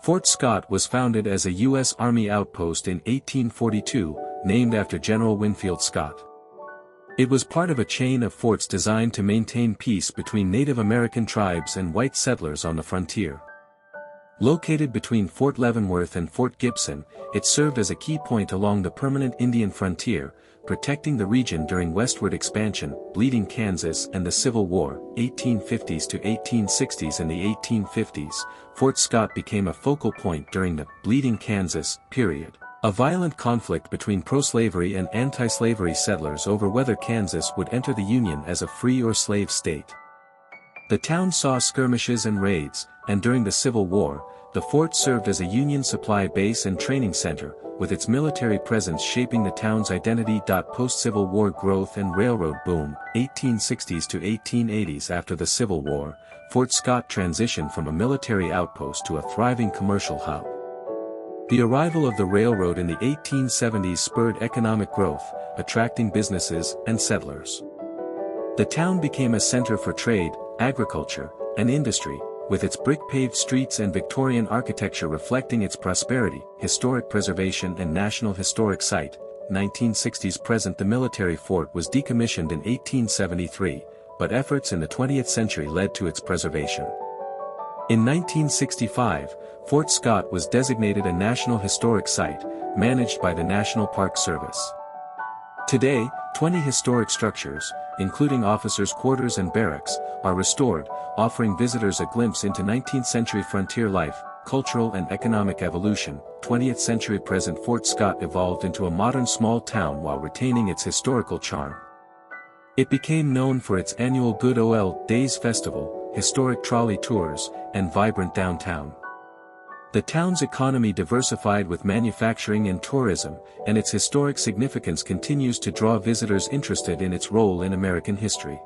Fort Scott was founded as a U.S. Army outpost in 1842, named after General Winfield Scott. It was part of a chain of forts designed to maintain peace between Native American tribes and white settlers on the frontier. Located between Fort Leavenworth and Fort Gibson, it served as a key point along the permanent Indian frontier, protecting the region during westward expansion, Bleeding Kansas and the Civil War, 1850s to 1860s. In the 1850s, Fort Scott became a focal point during the Bleeding Kansas period, a violent conflict between pro-slavery and anti-slavery settlers over whether Kansas would enter the Union as a free or slave state. The town saw skirmishes and raids, and during the Civil War, the fort served as a Union supply base and training center, with its military presence shaping the town's identity. Post-Civil War growth and railroad boom, 1860s to 1880s. After the Civil War, Fort Scott transitioned from a military outpost to a thriving commercial hub. The arrival of the railroad in the 1870s spurred economic growth, attracting businesses and settlers. The town became a center for trade, agriculture, and industry, with its brick-paved streets and Victorian architecture reflecting its prosperity. Historic preservation and National Historic Site, 1960s present. The military fort was decommissioned in 1873, but efforts in the 20th century led to its preservation. In 1965, Fort Scott was designated a National Historic Site, managed by the National Park Service. Today, 20 historic structures, including officers' quarters and barracks, are restored, offering visitors a glimpse into 19th-century frontier life, cultural and economic evolution. 20th century present. Fort Scott evolved into a modern small town while retaining its historical charm. It became known for its annual Good Old Days Festival, historic trolley tours, and vibrant downtown. The town's economy diversified with manufacturing and tourism, and its historic significance continues to draw visitors interested in its role in American history.